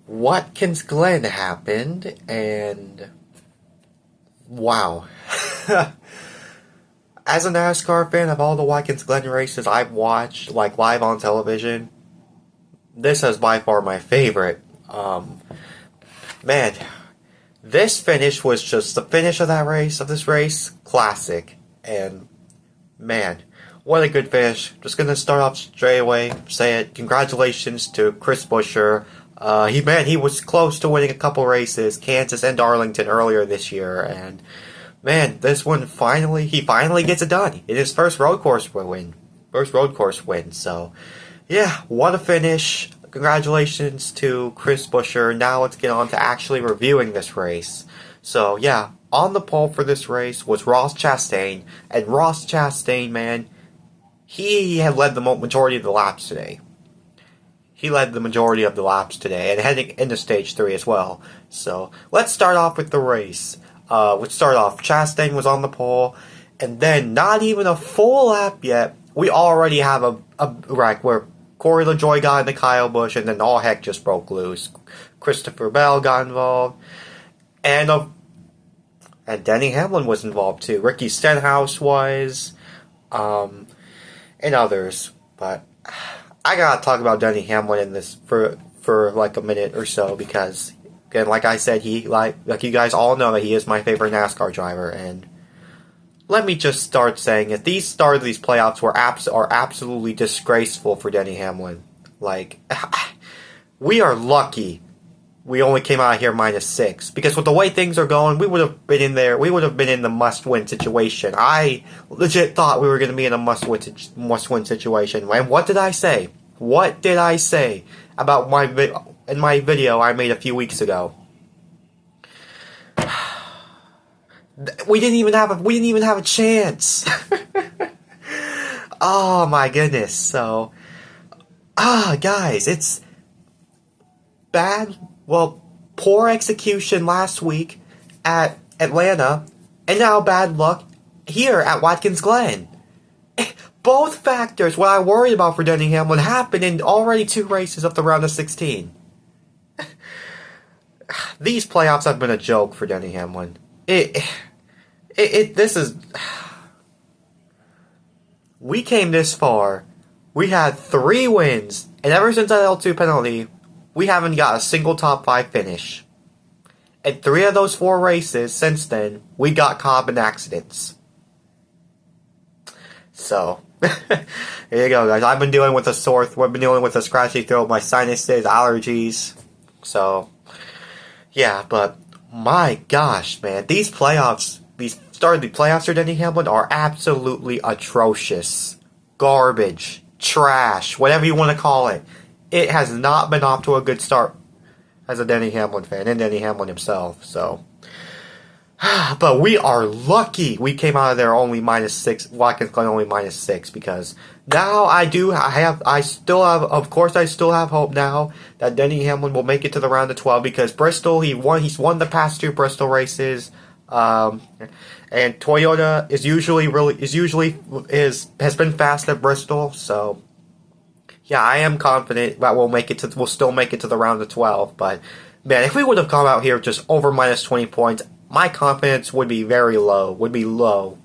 Watkins Glen happened, and wow. As a NASCAR fan, of all the Watkins Glen races I've watched, like live on television, this is by far my favorite. Man, this finish was just the finish of this race, classic. And man, what a good finish. Just gonna start off straight away, say it. Congratulations to Chris Buescher. He was close to winning a couple races, Kansas and Darlington earlier this year, and man, this one he finally gets it done in his first road course win. So, yeah, what a finish. Congratulations to Chris Buescher. Now let's get on to actually reviewing this race. So, yeah, on the pole for this race was Ross Chastain, and Ross Chastain, man, he had led the majority of the laps today. And heading into stage 3 as well. So, let's start off with the race. Chastain was on the pole, and then not even a full lap yet, we already have a wreck where Corey LaJoie got into Kyle Busch, and then all heck just broke loose. Christopher Bell got involved, and Denny Hamlin was involved too. Ricky Stenhouse was, and others. But I gotta talk about Denny Hamlin in this for like a minute or so, because again, like I said, like you guys all know that he is my favorite NASCAR driver, and let me just start saying that these playoffs are absolutely disgraceful for Denny Hamlin. Like, we are lucky we only came out here -6, because with the way things are going, we would have been in there. We would have been in the must-win situation. I legit thought we were going to be in a must-win situation. And what did I say? What did I say about in my video I made a few weeks ago? We didn't even have a chance. Oh my goodness. So, guys, it's bad. Well, poor execution last week at Atlanta, and now bad luck here at Watkins Glen. Both factors, what I worried about for Denny Hamlin, happened in already 2 races of the round of 16. These playoffs have been a joke for Denny Hamlin. We came this far. We had 3 wins, and ever since that L2 penalty, we haven't got a single top 5 finish. And 3 of those 4 races since then, we got caught in accidents. So, here you go, guys. I've been dealing with a scratchy throat, my sinuses, allergies. So, yeah, but my gosh, man, the playoffs for Denny Hamlin are absolutely atrocious. Garbage. Trash. Whatever you want to call it. It has not been off to a good start as a Denny Hamlin fan, and Denny Hamlin himself, so. But we are lucky we came out of there only -6, Watkins Glen only -6, because now I still have hope now that Denny Hamlin will make it to the round of 12, because Bristol, he's won the past 2 Bristol races, and Toyota has been fast at Bristol, so yeah, I am confident that we'll still make it to the round of 12, but man, if we would have come out here just over -20 points, my confidence would be low.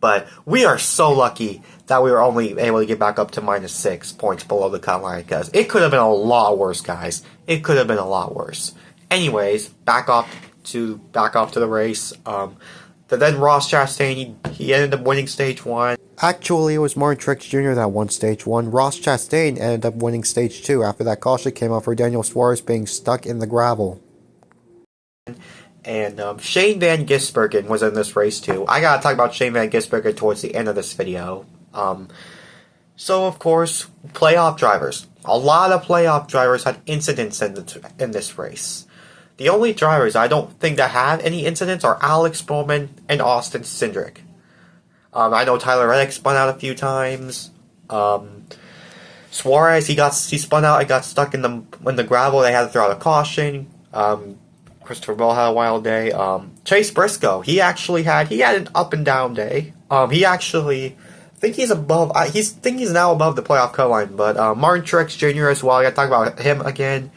But we are so lucky that we were only able to get back up to -6 points below the cut line, because it could have been a lot worse, guys. It could have been a lot worse. Anyways, back off to the race. Then Ross Chastain, he ended up winning stage 1. Actually, it was Martin Truex Jr. that won stage 1. Ross Chastain ended up winning stage 2 after that caution came out for Daniel Suarez being stuck in the gravel. And Shane Van Gisbergen was in this race too. I gotta talk about Shane Van Gisbergen towards the end of this video. So of course, playoff drivers. A lot of playoff drivers had incidents in this race. The only drivers I don't think that had any incidents are Alex Bowman and Austin Cindric. I know Tyler Reddick spun out a few times. Suarez, he spun out and got stuck in the gravel. They had to throw out a caution. Christopher Bell had a wild day. Chase Briscoe, he had an up and down day. He actually, I think he's now above the playoff cut line. But Martin Truex Jr. as well. I got to talk about him again.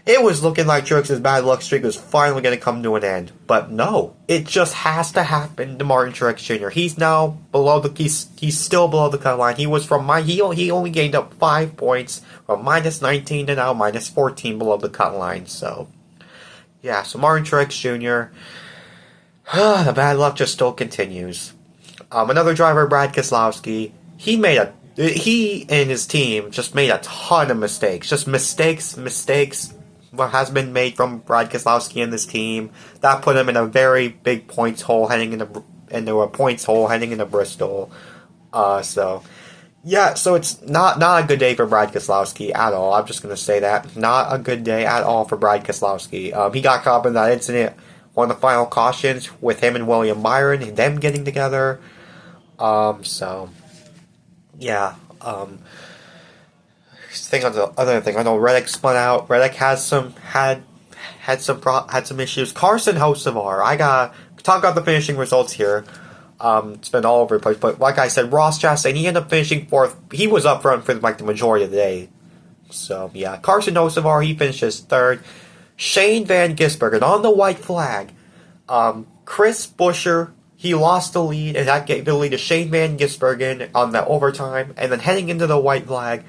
It was looking like Truex's bad luck streak was finally going to come to an end, but no, it just has to happen to Martin Truex Jr. He's now below the he's still below the cut line. He was from he only gained up 5 points from -19 to now -14 below the cut line. So yeah, so Martin Truex Jr. The bad luck just still continues. Another driver, Brad Keselowski, he and his team just made a ton of mistakes. Just mistakes. What has been made from Brad Keselowski and this team that put him in a very big points hole heading into a points hole heading into Bristol. So it's not a good day for Brad Keselowski at all. I'm just gonna say that, not a good day at all for Brad Keselowski. He got caught up in that incident, one of the final cautions with him and William Byron and them getting together. Other thing, I know Reddick spun out. Reddick had some issues. Carson Hocevar, I gotta talk about the finishing results here. It's been all over the place, but like I said, Ross Chastain, he ended up finishing 4th. He was up front for like the majority of the day. So yeah, Carson Hocevar, he finishes 3rd. Shane Van Gisbergen on the white flag. Chris Buescher, he lost the lead, and that gave the lead to Shane Van Gisbergen on the overtime. And then heading into the white flag,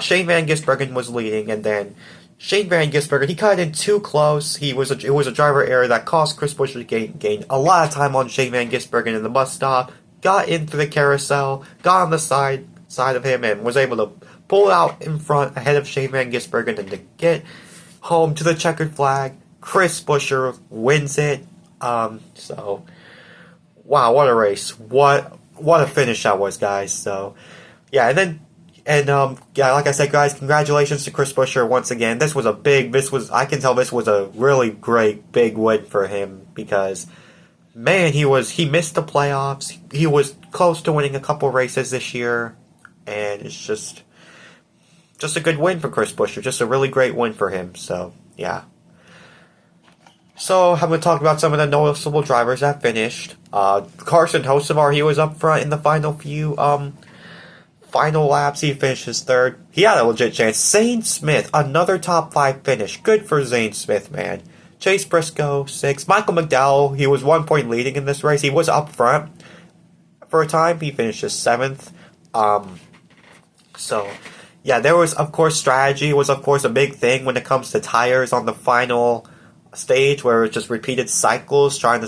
Shane Van Gisbergen was leading, and then Shane Van Gisbergen, he cut in too close. It was a driver error that cost Chris Buescher to gain a lot of time on Shane Van Gisbergen in the bus stop. Got into the carousel, got on the side of him, and was able to pull out in front ahead of Shane Van Gisbergen and to get home to the checkered flag. Chris Buescher wins it. So wow, what a race! What a finish that was, guys. So yeah, like I said, guys, congratulations to Chris Buescher once again. I can tell this was a really great big win for him, because man, he missed the playoffs. He was close to winning a couple races this year, and it's just a good win for Chris Buescher. Just a really great win for him. So yeah. So I'm going to talk about some of the noticeable drivers that finished. Carson Hocevar, he was up front in the final few final laps. He finished his 3rd. He had a legit chance. Zane Smith, another top 5 finish. Good for Zane Smith, man. Chase Briscoe, 6th. Michael McDowell, he was 1 point leading in this race. He was up front for a time. He finished his 7th. So yeah, there was, of course, strategy was, of course, a big thing when it comes to tires on the final stage, where it's just repeated cycles trying to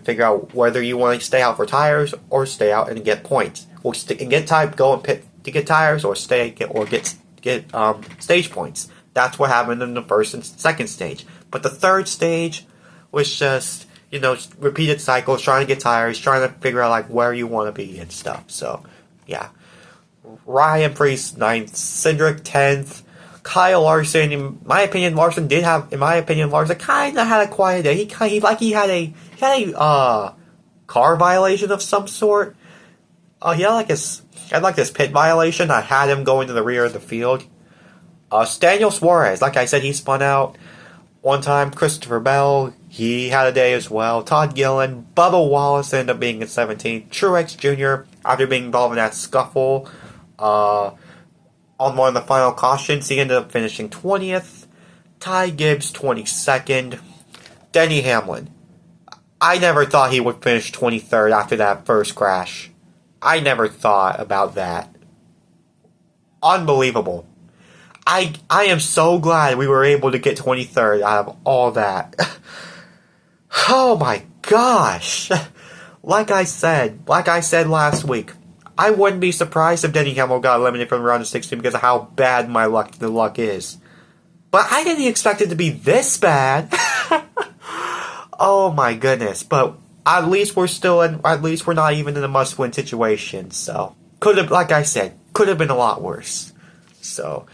figure out whether you want to stay out for tires or stay out and get points. Or go and pit to get tires, or get stage points. That's what happened in the 1st and 2nd stage. But the 3rd stage was just, repeated cycles, trying to get tires, trying to figure out like where you want to be and stuff. So yeah, Ryan Preece 9th, Cindric 10th. Kyle Larson, in my opinion, Larson kind of had a quiet day. He had a car violation of some sort. He had this pit violation. I had him going to the rear of the field. Daniel Suarez, like I said, he spun out one time. Christopher Bell, he had a day as well. Todd Gillen, Bubba Wallace ended up being in 17th. Truex Jr., after being involved in that scuffle, on one of the final cautions, he ended up finishing 20th. Ty Gibbs, 22nd. Denny Hamlin, I never thought he would finish 23rd after that first crash. I never thought about that. Unbelievable. I am so glad we were able to get 23rd out of all that. Oh my gosh. Like I said last week, I wouldn't be surprised if Denny Hamlin got eliminated from the round of 16 because of how bad the luck is. But I didn't expect it to be this bad. Oh my goodness. But at least we're not even in a must-win situation. So, like I said, could have been a lot worse. So,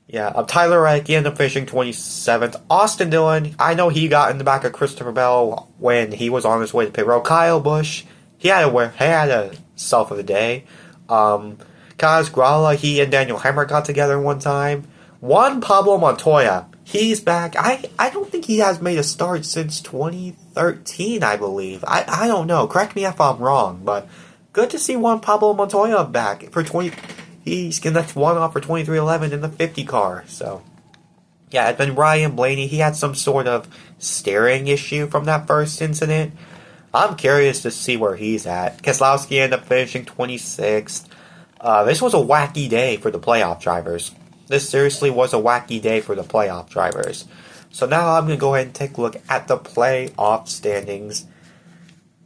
yeah, Tyler Reddick, he ended up finishing 27th. Austin Dillon, I know he got in the back of Christopher Bell when he was on his way to pit road. Kyle Busch, he had a self of the day. Kaz Grala, he and Daniel Hemmer got together one time. Juan Pablo Montoya, he's back. I don't think he has made a start since 2013, I believe. I don't know. Correct me if I'm wrong, but good to see Juan Pablo Montoya back for 20. He's getting that one off for 2311 in the 50 car. So Yeah, and then Ryan Blaney, he had some sort of steering issue from that first incident. I'm curious to see where he's at. Keselowski ended up finishing 26th. This was a wacky day for the playoff drivers. This seriously was a wacky day for the playoff drivers. So now I'm going to go ahead and take a look at the playoff standings.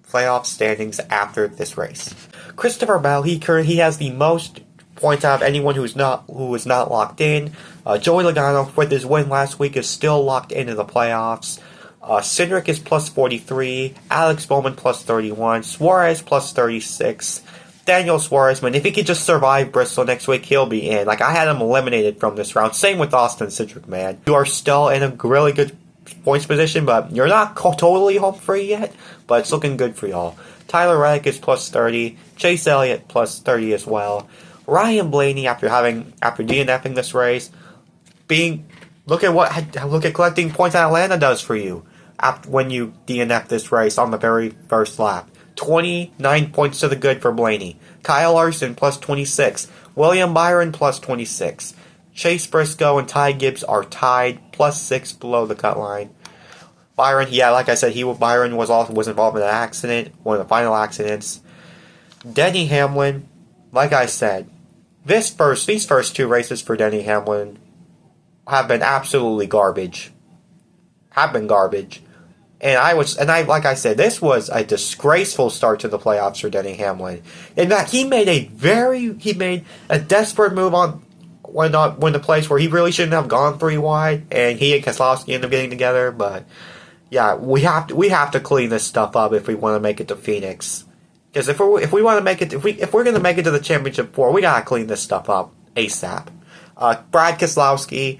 Playoff standings after this race. Christopher Bell, he has the most points out of anyone who is not locked in. Joey Logano, with his win last week, is still locked into the playoffs. Cindric is plus 43, Alex Bowman plus 31, Suarez plus 36. Daniel Suarez, man, if he could just survive Bristol next week, he'll be in. Like, I had him eliminated from this round. Same with Austin Cindric, man. You are still in a really good points position, but you're not totally home free yet, but it's looking good for y'all. Tyler Reddick is plus 30, Chase Elliott plus 30 as well. Ryan Blaney, after DNFing this race, look at collecting points that Atlanta does for you when you DNF this race on the very first lap. 29 points to the good for Blaney. Kyle Larson plus 26. William Byron plus 26. Chase Briscoe and Ty Gibbs are tied plus 6 below the cut line. Byron, yeah, like I said, Byron was involved in an accident, one of the final accidents. Denny Hamlin, like I said, these first two races for Denny Hamlin have been absolutely garbage. Like I said, this was a disgraceful start to the playoffs for Denny Hamlin. In fact, he made a desperate move on when the place where he really shouldn't have gone 3 wide, and he and Keselowski ended up getting together. But yeah, we have to clean this stuff up if we want to make it to Phoenix. Because if we're going to make it to the championship 4, we gotta clean this stuff up ASAP. Brad Keselowski,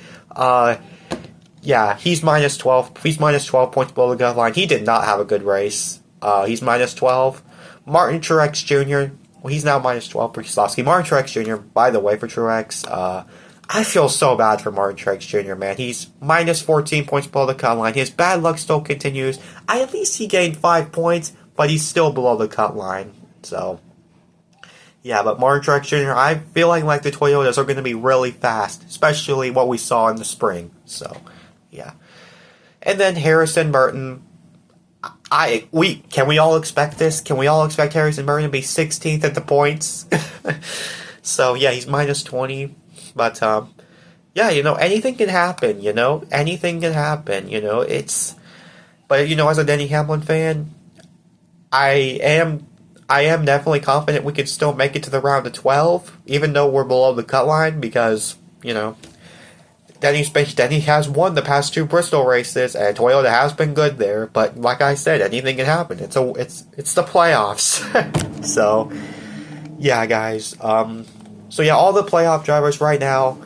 yeah, he's minus 12. He's minus 12 points below the cut line. He did not have a good race. He's minus 12. Martin Truex Jr., well, he's now minus 12 for Keselowski. Martin Truex Jr., by the way, for Truex, I feel so bad for Martin Truex Jr., man. He's minus 14 points below the cut line. His bad luck still continues. At least he gained 5 points, but he's still below the cut line. So, yeah, but Martin Truex Jr., I feel like the Toyotas are going to be really fast, especially what we saw in the spring. So, yeah. And then Harrison Burton. Can we all expect this? Can we all expect Harrison Burton to be 16th at the points? So, yeah, he's minus 20. But, yeah, anything can happen, Anything can happen, But, as a Denny Hamlin fan, I am definitely confident we can still make it to the round of 12, even though we're below the cut line, because, Denny has won the past 2 Bristol races, and Toyota has been good there. But like I said, anything can happen. It's the playoffs. So yeah, guys. So yeah, all the playoff drivers right now.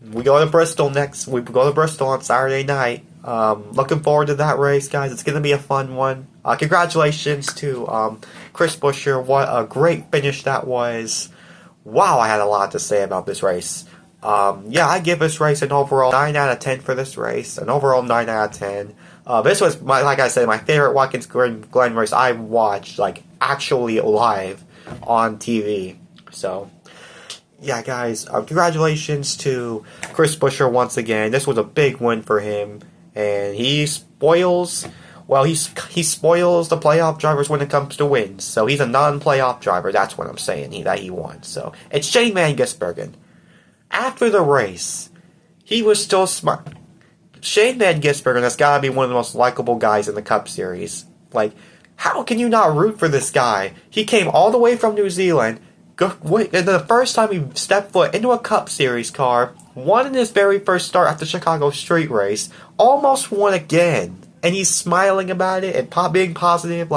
We go to Bristol next. We go to Bristol on Saturday night. Looking forward to that race, guys. It's gonna be a fun one. Congratulations to Chris Buescher. What a great finish that was. Wow, I had a lot to say about this race. Yeah, I give this race an overall 9 out of 10 for this race. An overall 9 out of 10. This was, like I said, my favorite Watkins Glen race I watched, actually live on TV. So, yeah, guys, congratulations to Chris Buescher once again. This was a big win for him. And he spoils the playoff drivers when it comes to wins. So he's a non-playoff driver. That's what I'm saying. That he won. So it's Shane Van Gisbergen. After the race, he was still smart. Shane Van Gisbergen has got to be one of the most likable guys in the Cup Series. How can you not root for this guy? He came all the way from New Zealand. And the first time he stepped foot into a Cup Series car, won in his very first start at the Chicago Street Race, almost won again. And he's smiling about it and being positive.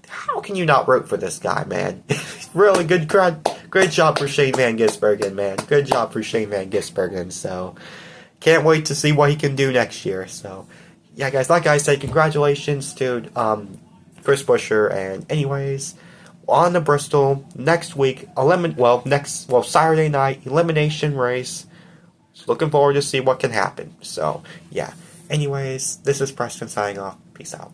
How can you not root for this guy, man? Really good job for Shane Van Gisbergen, man. Good job for Shane Van Gisbergen. So, can't wait to see what he can do next year. So, yeah, guys, like I said, congratulations to Chris Buescher. And anyways, on to Bristol next week. Saturday night elimination race. Just looking forward to see what can happen. So, yeah. Anyways, this is Preston signing off. Peace out.